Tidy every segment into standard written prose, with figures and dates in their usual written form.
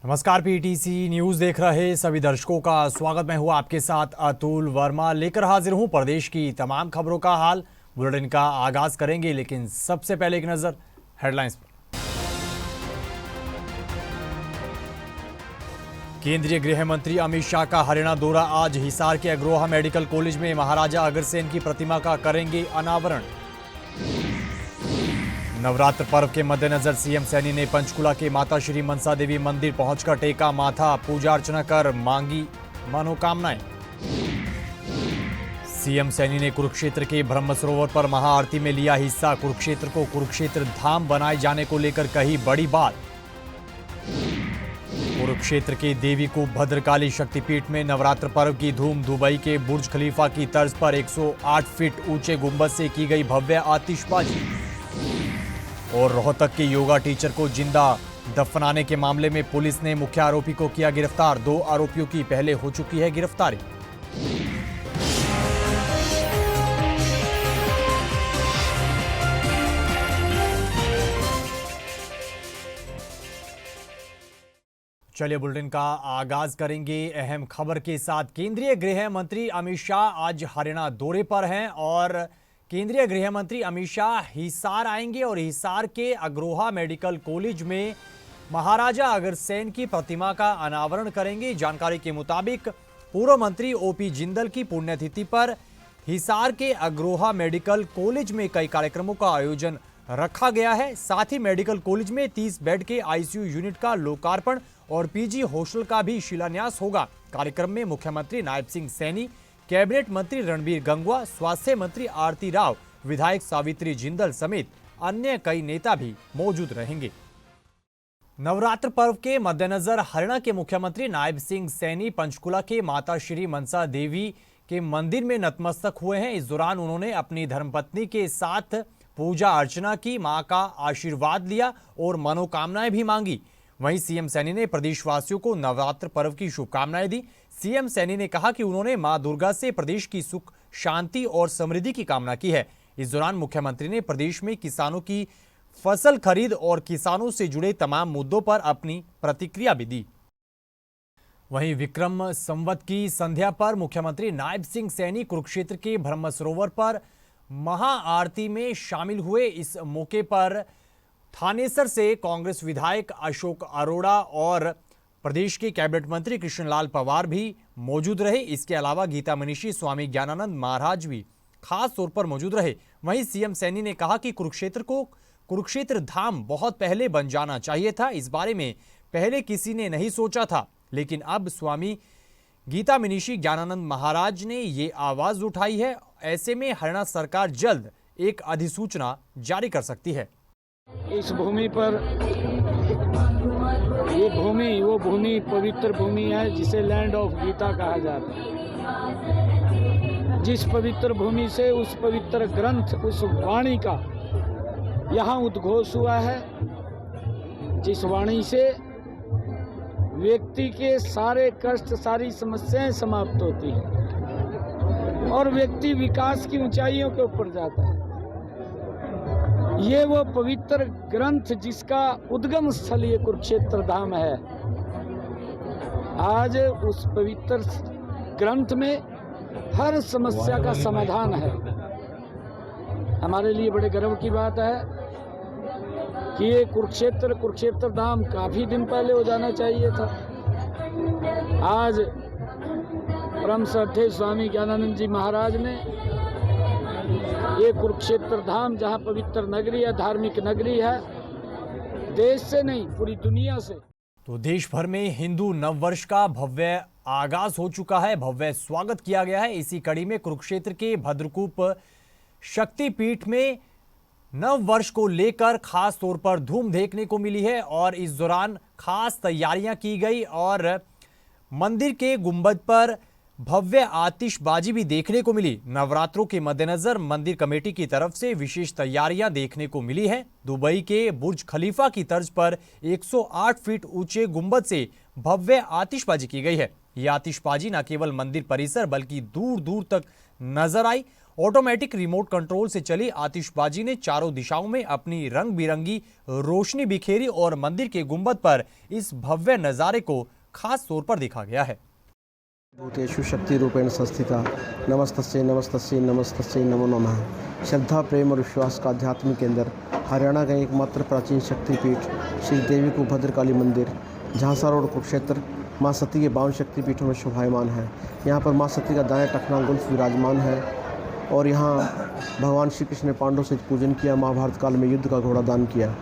नमस्कार, PTC news देख रहे सभी दर्शकों का स्वागत। मैं हूं आपके साथ अतुल वर्मा, लेकर हाजिर हूं प्रदेश की तमाम खबरों का हाल। बुलेटिन का आगाज करेंगे, लेकिन सबसे पहले एक नजर हेडलाइंस पर। केंद्रीय गृह मंत्री अमित शाह का हरियाणा दौरा आज। हिसार के अग्रोहा मेडिकल कॉलेज में महाराजा अग्रसेन की प्रतिमा का करेंगे अनावरण। नवरात्र पर्व के मद्देनजर सीएम सैनी ने पंचकुला के माता श्री मनसा देवी मंदिर पहुंचकर टेका माथा, पूजा अर्चना कर मांगी मनोकामनाएं। सीएम सैनी ने कुरुक्षेत्र के ब्रह्म सरोवर पर महाआरती में लिया हिस्सा। कुरुक्षेत्र को कुरुक्षेत्र धाम बनाए जाने को लेकर कही बड़ी बात। कुरुक्षेत्र के देवी को भद्रकाली शक्तिपीठ में नवरात्र पर्व की धूम। दुबई के बुर्ज खलीफा की तर्ज पर 108 फीट ऊंचे गुंबद से की गई भव्य आतिशबाजी। और रोहतक के योगा टीचर को जिंदा दफनाने के मामले में पुलिस ने मुख्य आरोपी को किया गिरफ्तार। 2 आरोपियों की पहले हो चुकी है गिरफ्तारी। चलिए बुलेटिन का आगाज करेंगे अहम खबर के साथ। केंद्रीय गृह मंत्री अमित शाह आज हरियाणा दौरे पर हैं और केंद्रीय गृह मंत्री अमित शाह हिसार आएंगे और हिसार के अग्रोहा मेडिकल कॉलेज में महाराजा अग्रसेन की प्रतिमा का अनावरण करेंगे। जानकारी के मुताबिक पूर्व मंत्री ओपी जिंदल की पुण्यतिथि पर हिसार के अग्रोहा मेडिकल कॉलेज में कई कार्यक्रमों का आयोजन रखा गया है। साथ ही मेडिकल कॉलेज में 30 बेड के आईसीयू यूनिट का लोकार्पण और पीजी हॉस्टल का भी शिलान्यास होगा। कार्यक्रम में मुख्यमंत्री नायब सिंह सैनी, कैबिनेट मंत्री रणबीर गंगवा, स्वास्थ्य मंत्री आरती राव, विधायक सावित्री जिंदल समेत अन्य कई नेता भी मौजूद रहेंगे। नवरात्र पर्व के मद्देनजर हरियाणा के मुख्यमंत्री नायब सिंह सैनी पंचकुला के माता श्री मनसा देवी के मंदिर में नतमस्तक हुए हैं। इस दौरान उन्होंने अपनी धर्मपत्नी के साथ पूजा अर्चना की, मां का आशीर्वाद लिया और मनोकामनाएं भी मांगी। वहीं सीएम सैनी ने प्रदेशवासियों को नवरात्र पर्व की शुभकामनाएं दी। सीएम सैनी ने कहा कि उन्होंने मां दुर्गा से प्रदेश की सुख, शांति और समृद्धि की कामना की है। इस दौरान मुख्यमंत्री ने प्रदेश में किसानों की फसल खरीद और किसानों से जुड़े तमाम मुद्दों पर अपनी प्रतिक्रिया भी दी। वहीं विक्रम संवत की संध्या पर मुख्यमंत्री नायब सिंह सैनी कुरुक्षेत्र के ब्रह्म सरोवर पर महाआरती में शामिल हुए। इस मौके पर थानेसर से कांग्रेस विधायक अशोक अरोड़ा और प्रदेश के कैबिनेट मंत्री कृष्णलाल पवार भी मौजूद रहे। इसके अलावा गीता मनीषी स्वामी ज्ञानानंद महाराज भी खास तौर पर मौजूद रहे। वहीं सीएम सैनी ने कहा कि कुरुक्षेत्र को कुरुक्षेत्र धाम बहुत पहले बन जाना चाहिए था। इस बारे में पहले किसी ने नहीं सोचा था, लेकिन अब स्वामी गीता मनीषी ज्ञानानंद महाराज ने ये आवाज उठाई है। ऐसे में हरियाणा सरकार जल्द एक अधिसूचना जारी कर सकती है। इस भूमि पर ये भूमि वो भूमि पवित्र भूमि है जिसे लैंड ऑफ गीता कहा जाता है। जिस पवित्र भूमि से उस पवित्र ग्रंथ, उस वाणी का यहाँ उद्घोष हुआ है, जिस वाणी से व्यक्ति के सारे कष्ट, सारी समस्याएं समाप्त होती हैं और व्यक्ति विकास की ऊंचाइयों के ऊपर जाता है। ये वो पवित्र ग्रंथ जिसका उद्गम स्थल ये कुरुक्षेत्र धाम है। आज उस पवित्र ग्रंथ में हर समस्या का समाधान है। हमारे लिए बड़े गर्व की बात है कि ये कुरुक्षेत्र धाम काफी दिन पहले हो जाना चाहिए था। आज परम श्रद्धेय स्वामी ज्ञानानंद जी महाराज ने ये कुरुक्षेत्र धाम, जहाँ पवित्र नगरी है, धार्मिक नगरी है, देश से नहीं पूरी दुनिया से। तो देश भर में हिंदू नववर्ष का भव्य आगाज हो चुका है, भव्य स्वागत किया गया है। इसी कड़ी में कुरुक्षेत्र के भद्रकूप शक्तिपीठ में नव वर्ष को लेकर खास तौर पर धूम देखने को मिली है और इस दौरान खास तैयारियां की गई और मंदिर के गुंबद पर भव्य आतिशबाजी भी देखने को मिली। नवरात्रों के मद्देनजर मंदिर कमेटी की तरफ से विशेष तैयारियां देखने को मिली है। दुबई के बुर्ज खलीफा की तर्ज पर 108 फीट ऊंचे गुंबद से भव्य आतिशबाजी की गई है। यह आतिशबाजी न केवल मंदिर परिसर बल्कि दूर दूर तक नजर आई ऑटोमेटिक रिमोट कंट्रोल से चली आतिशबाजी ने चारों दिशाओं में अपनी रंग बिरंगी रोशनी बिखेरी और मंदिर के गुंबद पर इस भव्य नजारे को खास तौर पर देखा गया है। भूतेषु शक्ति रूपेण संस्थिता नमस्तस्यै नमस्तस्यै नमस्तस्यै नमो नमः। श्रद्धा, प्रेम और विश्वास का आध्यात्मिक केंद्र, हरियाणा का एकमात्र प्राचीन शक्तिपीठ श्री देवी को भद्रकाली मंदिर, झांसा रोड कुरुक्षेत्र माँ सती के 52 शक्तिपीठों में शोभायमान है। यहाँ पर माँ सती का दाएं टखना गुल्फ विराजमान है और यहाँ भगवान श्री कृष्ण ने पांडवों से पूजन किया, महाभारत काल में युद्ध का घोड़ा दान किया।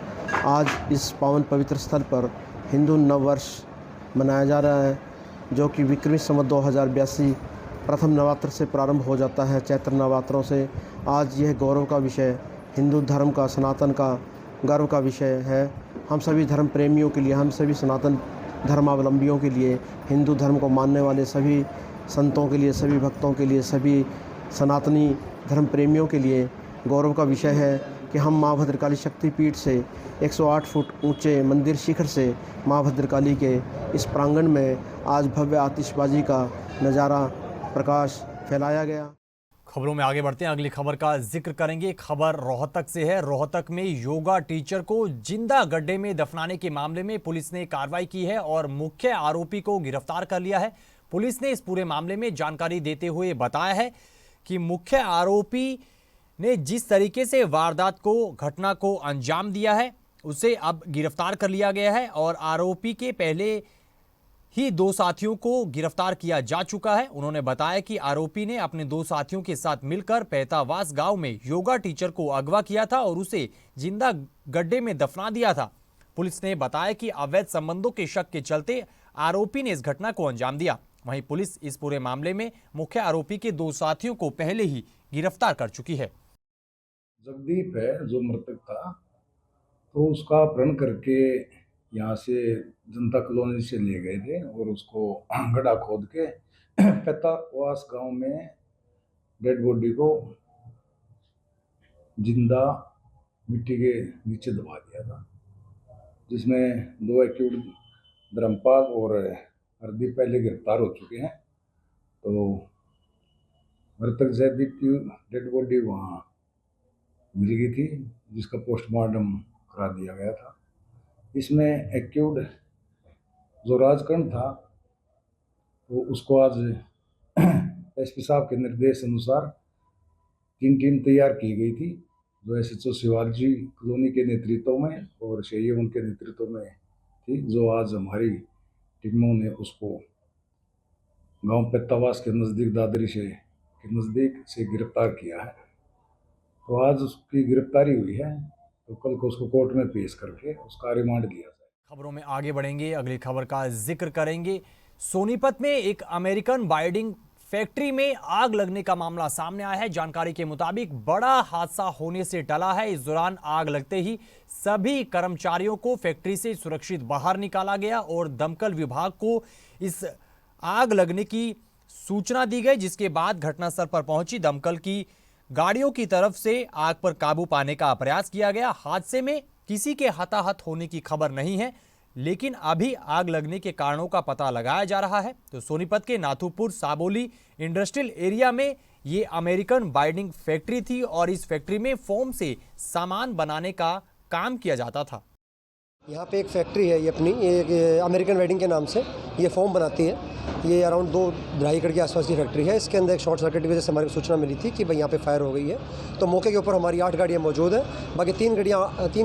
आज इस पावन पवित्र स्थल पर हिंदू नव वर्ष मनाया जा रहा है, जो कि विक्रमी संवत 2082 प्रथम नवरात्र से प्रारंभ हो जाता है, चैत्र नवरात्रों से। आज यह गौरव का विषय, हिंदू धर्म का, सनातन का गर्व का विषय है। हम सभी धर्म प्रेमियों के लिए, हम सभी सनातन धर्मावलंबियों के लिए, हिंदू धर्म को मानने वाले सभी संतों के लिए, सभी भक्तों के लिए, सभी सनातनी धर्म प्रेमियों के लिए गौरव का विषय है कि हम माँ भद्रकाली शक्तिपीठ से 108 फुट ऊंचे मंदिर शिखर से माँ भद्रकाली के इस प्रांगण में आज भव्य आतिशबाजी का नज़ारा प्रकाश फैलाया गया। खबरों में आगे बढ़ते हैं, अगली खबर का जिक्र करेंगे। खबर रोहतक से है। रोहतक में योगा टीचर को जिंदा गड्ढे में दफनाने के मामले में पुलिस ने कार्रवाई की है और मुख्य आरोपी को गिरफ्तार कर लिया है। पुलिस ने इस पूरे मामले में जानकारी देते हुए बताया है कि मुख्य आरोपी ने जिस तरीके से वारदात को, घटना को अंजाम दिया है, उसे अब गिरफ्तार कर लिया गया है और आरोपी के पहले ही 2 साथियों को गिरफ्तार किया जा चुका है। उन्होंने बताया कि आरोपी ने अपने 2 साथियों के साथ मिलकर पैतावास गांव में योगा टीचर को अगवा किया था और उसे जिंदा गड्ढे में दफना दिया था। पुलिस ने बताया कि अवैध संबंधों के शक के चलते आरोपी ने इस घटना को अंजाम दिया। वहीं पुलिस इस पूरे मामले में मुख्य आरोपी के 2 साथियों को पहले ही गिरफ्तार कर चुकी है। जगदीप है जो मृतक था, तो उसका अपहरण करके यहाँ से जनता कॉलोनी से ले गए थे और उसको गड्ढा खोद के पैतावास गांव में डेड बॉडी को जिंदा मिट्टी के नीचे दबा दिया था, जिसमें 2 एक्यूट धर्मपाल और हरदीप पहले गिरफ्तार हो चुके हैं। तो मृतक जयदीप की डेड बॉडी वहाँ मिल गई थी, जिसका पोस्टमार्टम करा दिया गया था। इसमें एक्यूट जो राजकर्ण था, तो उसको आज एसपी साहब के निर्देश अनुसार 3 टीम तैयार की गई थी, जो एसएचओ शिवाजी कॉलोनी के नेतृत्व में और शहीद उनके नेतृत्व में थी, जो आज हमारी टीमों ने उसको गांव पैतावास के नज़दीक दादरी के नज़दीक से गिरफ्तार किया है। तो आज उसकी गिरफ्तारी हुई है, तो कल को उसको कोर्ट में पेश करके उसका रिमांड लिया जाए। खबरों में आगे बढ़ेंगे, अगली खबर का जिक्र करेंगे। सोनीपत में एक अमेरिकन बाइंडिंग फैक्ट्री में आग लगने का मामला सामने आया है। जानकारी के मुताबिक बड़ा हादसा होने से टला है। इस दौरान आग लगते ही सभी कर्मचारियों को फैक्ट्री से सुरक्षित बाहर निकाला गया और दमकल विभाग को इस आग लगने की सूचना दी गई, जिसके बाद घटनास्थल पर पहुंची दमकल की गाड़ियों की तरफ से आग पर काबू पाने का प्रयास किया गया। हादसे में किसी के हताहत होने की खबर नहीं है, लेकिन अभी आग लगने के कारणों का पता लगाया जा रहा है। तो सोनीपत के नाथुपुर साबोली इंडस्ट्रियल एरिया में ये अमेरिकन बाइंडिंग फैक्ट्री थी और इस फैक्ट्री में फोम से सामान बनाने का काम किया जाता था। यहाँ पे एक फैक्ट्री है, ये अपनी अमेरिकन वेडिंग के नाम से ये फोम बनाती है। ये अराउंड 2-2.5 एकड़ के आसपास की फैक्ट्री है। इसके अंदर एक शॉर्ट सर्किट की वजह से हमारी सूचना मिली थी कि भाई यहाँ पे फायर हो गई है। तो मौके के ऊपर हमारी 8 गाड़ियाँ मौजूद हैं, बाकी 3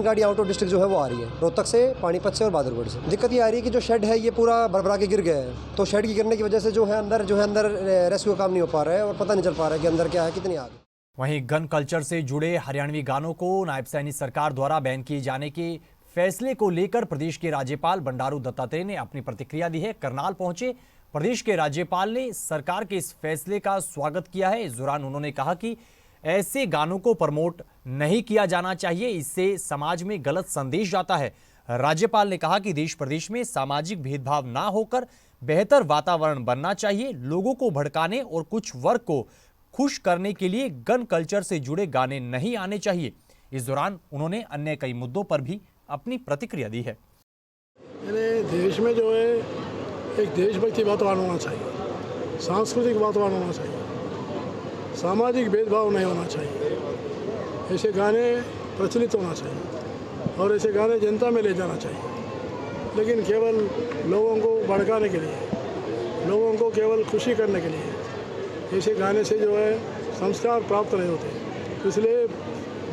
गाड़ियाँ आउट ऑफ डिस्ट्रिक्ट जो है वो आ रही है, रोहतक से, पानीपत से और बादरगढ़ से। दिक्कत ये आ रही है कि जो शेड है ये पूरा भरभरा के गिर गया है, तो शेड की गिरने की वजह से जो है अंदर रेस्क्यू काम नहीं हो पा रहा है और पता नहीं चल पा रहा है कि अंदर क्या है, कितनी आग। वहीं गन कल्चर से जुड़े हरियाणवी गानों को नायब सैनी सरकार द्वारा बैन किए जाने के फैसले को लेकर प्रदेश के राज्यपाल बंडारू दत्तात्रेय ने अपनी प्रतिक्रिया दी है। करनाल पहुंचे प्रदेश के राज्यपाल ने सरकार के इस फैसले का स्वागत किया है। इस दौरान उन्होंने कहा कि ऐसे गानों को प्रमोट नहीं किया जाना चाहिए, इससे समाज में गलत संदेश जाता है। राज्यपाल ने कहा कि देश प्रदेश में सामाजिक भेदभाव ना होकर बेहतर वातावरण बनना चाहिए। लोगों को भड़काने और कुछ वर्ग को खुश करने के लिए गन कल्चर से जुड़े गाने नहीं आने चाहिए। इस दौरान उन्होंने अन्य कई मुद्दों पर भी अपनी प्रतिक्रिया दी है। देश में जो है एक देशभक्ति वातावरण होना चाहिए, सांस्कृतिक वातावरण होना चाहिए। सामाजिक भेदभाव नहीं होना चाहिए। ऐसे गाने प्रचलित होना चाहिए और ऐसे गाने जनता में ले जाना चाहिए, लेकिन केवल लोगों को भड़काने के लिए, लोगों को केवल खुशी करने के लिए ऐसे गाने से जो है संस्कार प्राप्त नहीं होते। इसलिए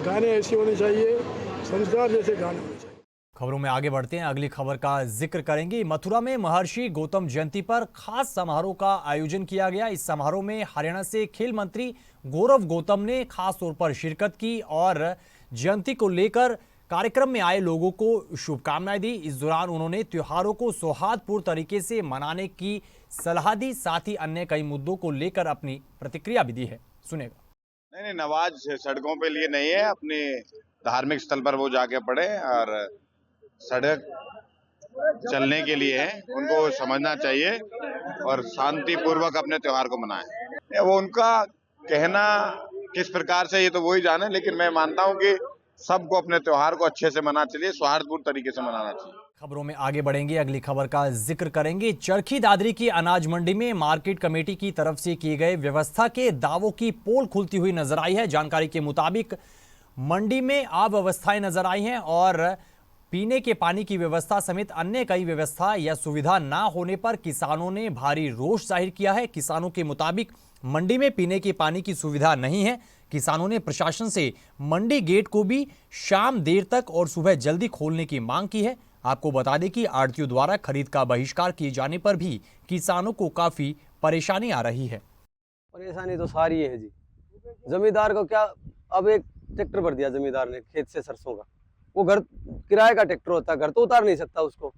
गाने ऐसे होने चाहिए, संस्कार जैसे गाने होने चाहिए। खबरों में आगे बढ़ते हैं। अगली खबर का जिक्र करेंगे। मथुरा में महर्षि गौतम जयंती पर खास समारोह का आयोजन किया गया। इस समारोह में हरियाणा से खेल मंत्री गौरव गौतम ने खास तौर पर शिरकत की और जयंती को लेकर कार्यक्रम में आए लोगों को शुभकामनाएं दी। इस दौरान उन्होंने त्योहारों को सौहार्दपूर्ण तरीके से मनाने की सलाह दी, साथ ही अन्य कई मुद्दों को लेकर अपनी प्रतिक्रिया भी दी है। सुनेगा। नहीं, नवाज सड़कों पे लिए नहीं है, अपने धार्मिक स्थल पर वो जाके पड़े और सड़क चलने के लिए है, उनको समझना चाहिए और शांति पूर्वक अपने त्योहार को मनाएं। वो उनका कहना किस प्रकार से ये तो वही जाने, लेकिन मैं मानता हूँ कि सबको अपने त्योहार को अच्छे से मनाना चाहिए, सौहार्दपूर्ण तरीके से मनाना चाहिए। खबरों में आगे बढ़ेंगे। अगली खबर का जिक्र करेंगे। चरखी दादरी की अनाज मंडी में मार्केट कमेटी की तरफ से किए गए व्यवस्था के दावों की पोल खुलती हुई नजर आई है। जानकारी के मुताबिक मंडी में अव्यवस्थाएं नजर आई हैं और पीने के पानी की व्यवस्था समेत अन्य कई व्यवस्था या सुविधा ना होने पर किसानों ने भारी रोष जाहिर किया है। किसानों के मुताबिक मंडी में पीने के पानी की सुविधा नहीं है। किसानों ने प्रशासन से मंडी गेट को भी शाम देर तक और सुबह जल्दी खोलने की मांग की है। आपको बता दें कि आढ़तियों द्वारा खरीद का बहिष्कार किए जाने पर भी किसानों को काफी परेशानी आ रही है। परेशानी तो सारी है जी। जमींदार को क्या, अब एक ट्रैक्टर भर दिया जमींदार ने खेत से सरसों का, वो घर किराए का ट्रैक्टर होता है, घर तो उतार नहीं सकता उसको।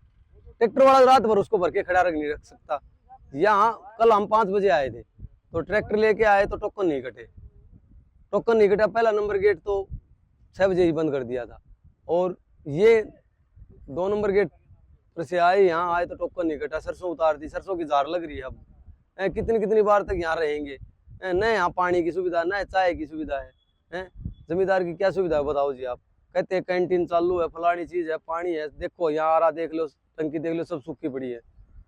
ट्रैक्टर वाला रात भर उसको भर के खड़ा नहीं रख सकता। यहाँ कल हम 5 बजे आए थे तो ट्रैक्टर लेके आए तो टोकन नहीं कटे। टोकन नहीं कटा, पहला नंबर गेट तो 6 बजे ही बंद कर दिया था और ये 2 नंबर गेट पर से आए, यहाँ आए तो टोकन नहीं कटा। सरसों उतार दी, सरसों की जार लग रही है। अब कितनी बार तक यहाँ रहेंगे? न यहाँ पानी की सुविधा, न चाय की सुविधा है। जमींदार की क्या सुविधा है बताओ जी आप? कहते हैं कैंटीन चालू है, फलानी चीज है, पानी है, देखो यहाँ आ रहा, देख लो, टंकी देख लो, सब सूखी पड़ी है।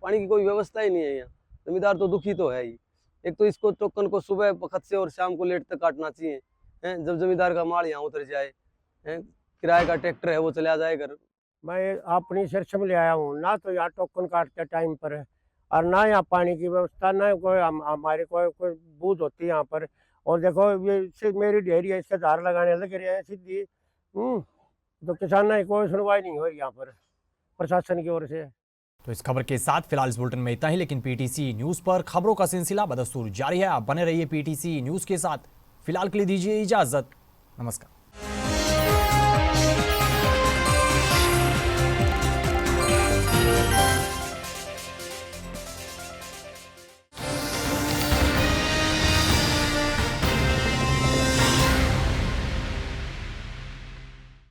पानी की कोई व्यवस्था ही नहीं है यहाँ। जमींदार तो दुखी तो है ही। एक तो इसको टोकन को सुबह वक्त से और शाम को लेट तक काटना चाहिए, जब जमींदार का माल यहाँ उतर जाए। किराए का ट्रैक्टर है वो चला जाए घर। मैं अपनी सरसों ले आया हूँ, ना तो यहाँ टोकन काटते टाइम पर है और ना यहाँ पानी की व्यवस्था, ना कोई हमारे कोई बूथ होती है यहाँ पर। और देखो ये मेरी डेयरी है, इसके धार लगाने लग रहे हैं सीधी। तो किसान ने कोई सुनवाई नहीं हो रही यहाँ पर प्रशासन की ओर से। तो इस खबर के साथ फिलहाल इस बुलेटिन में इतना ही, लेकिन पीटीसी न्यूज पर खबरों का सिलसिला बदस्तूर जारी है। आप बने रहिए पीटीसी न्यूज के साथ। फिलहाल के लिए दीजिए इजाजत। नमस्कार।